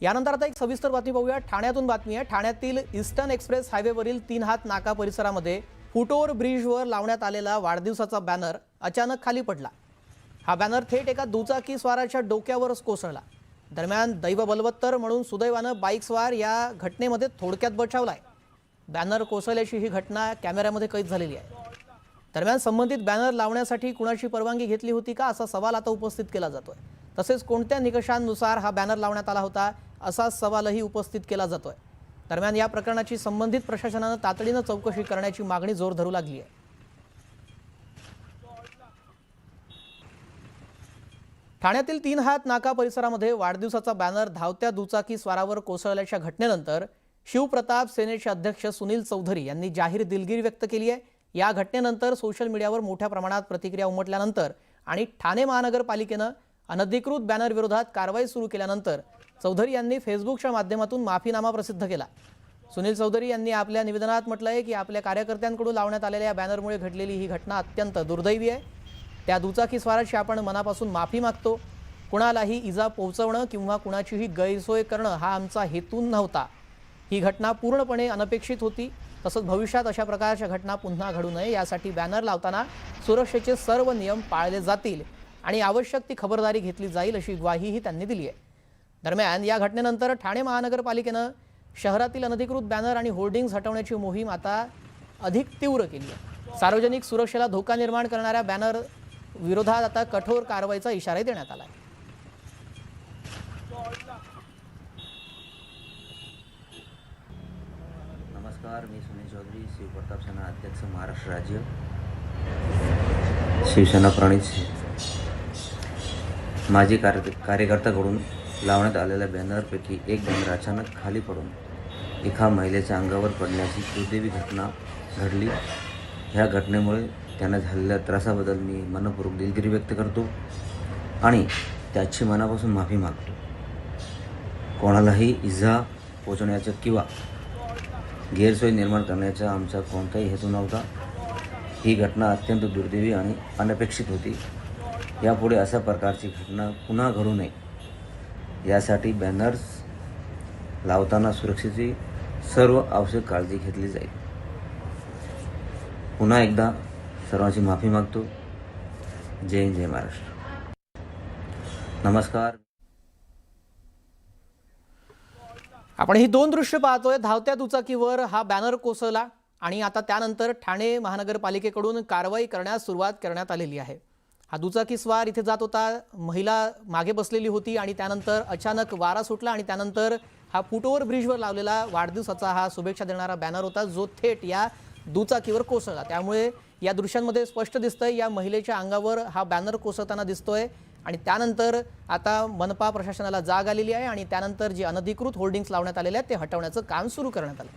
यानंतर आता एक सविस्तर बातमी पाहूया। ठाण्यातून बातमी आहे। ठाण्यातील ईस्टर्न एक्सप्रेस हायवेवरील 3 हात नाका परिसरामध्ये फुटओव्हर ब्रिजवर लावण्यात आलेला वाढदिवसाचा बॅनर अचानक खाली पडला। हा बॅनर थेट एका दुचाकी स्वाराच्या डोक्यावरच कोसळला। दरम्यान दैव बलवत्तर म्हणून सुदैवानं बाईक स्वार या घटनेमध्ये थोडक्यात बचावलाय। बॅनर कोसळल्याची ही घटना कॅमेऱ्यामध्ये कैद झालेली आहे। दरम्यान संबंधित बॅनर लावण्यासाठी कुणाची परवानगी घेतली होती का असा सवाल आता उपस्थित केला जातोय। तसेच कोणत्या निकषांनुसार हा बॅनर लावण्यात आला होता असा सवालही उपस्थित केला जातोय। दरम्यान या प्रकरणाची संबंधित प्रशासनाने तातडीने चौकशी करण्याची मागणी जोर धरू लागली आहे। ठाण्यातील 3 हात नाका परिसरामध्ये वाढदिवसाचा बॅनर धावत्या दुचाकी स्वारावर कोसळल्याच्या घटनेनंतर शिवप्रताप सेनेचे अध्यक्ष सुनील चौधरी यांनी जाहीर दिलगिरी व्यक्त केली आहे। या घटनेनंतर सोशल मीडियावर मोठ्या प्रमाणात प्रतिक्रिया उमटल्यानंतर आणि ठाणे महानगरपालिकेने अनधिकृत बॅनर विरोधात कारवाई सुरू केल्यानंतर चौधरी यांनी फेसबुकच्या माध्यमातून माफीनामा प्रसिद्ध केला। सुनील चौधरी यांनी आपल्या निवेदनात म्हटलं आहे की आपल्या कार्यकर्त्यांकडून लावण्यात आलेल्या बॅनरमुळे घडलेली ही घटना अत्यंत दुर्दैवी आहे। त्या दुचाकी स्वाराची आपण मनापासून माफी मागतो। कुणालाही इजा पोहोचवणं किंवा कुणाचीही गैरसोय करणं हा आमचा हेतू नव्हता। ही घटना पूर्णपणे अनपेक्षित होती। तसंच भविष्यात अशा प्रकारच्या घटना पुन्हा घडू नये यासाठी बॅनर लावताना सुरक्षेचे सर्व नियम पाळले जातील आणि आवश्यक ती खबरदारी घेतली जाईल अशी ग्वाहीही त्यांनी दिली आहे। दरम्यान या घटनेनंतर ठाणे महानगरपालिकेने शहरातील अनधिकृत बॅनर आणि होर्डिंग्ज हटवण्याची मोहीम आता अधिक तीव्र केली आहे। सार्वजनिक सुरक्षेला धोका निर्माण करणाऱ्या बॅनर विरोधात आता कठोर कारवाईचा इशारा देण्यात आला आहे। नमस्कार, मी सुनील चौधरी, शिवप्रताप सेना अध्यक्ष, महाराष्ट्र राज्य, शिवसेना प्रणित। माजी कार्यकर्त्याकडून लावण्यात आलेल्या बॅनरपैकी एक बॅनर अचानक खाली पडून एका महिलेच्या अंगावर पडण्याची दुर्दैवी घटना घडली। ह्या घटनेमुळे त्यांना झालेल्या त्रासाबद्दल मी मनपूर्वक दिलगिरी व्यक्त करतो आणि त्याची मनापासून माफी मागतो। कोणालाही इजा पोहोचवण्याचा किंवा गैरसोय निर्माण करण्याचा आमचा कोणताही हेतू नव्हता। ही घटना अत्यंत दुर्दैवी आणि अनपेक्षित होती। यापुढे अशा प्रकारची घटना पुन्हा घडू नये यासाठी बॅनर्स लावताना सुरक्षेची सर्व आवश्यक काळजी घेतली जाईल। पुन्हा एकदा सर्वांची माफी मागतो। जय हिंद, जय महाराष्ट्र। नमस्कार। आपण ही 2 दृश्य पाहतोय। धावत्या दुचाकीवर हा बॅनर कोसळला आणि आता त्यानंतर ठाणे महानगरपालिकेकडून कारवाई करण्यास सुरुवात करण्यात आलेली आहे। हा दुचाकी स्वार इथे जात होता, महिला मागे बसलेली होती आणि त्यानंतर अचानक वारा सुटला आणि त्यानंतर हा फुटओव्हर ब्रिजवर लावलेला वाढदिवसाचा हा शुभेच्छा देणारा बॅनर होता जो थेट या दुचाकीवर कोसळला। त्यामुळे या दृश्यांमध्ये स्पष्ट दिसतंय या महिलेच्या अंगावर हा बॅनर कोसळताना दिसतोय आणि त्यानंतर आता मनपा प्रशासनाला जाग आलेली आहे आणि त्यानंतर जे अनधिकृत होर्डिंग्स लावण्यात आलेले आहेत ते हटवण्याचं काम सुरू करण्यात आलं।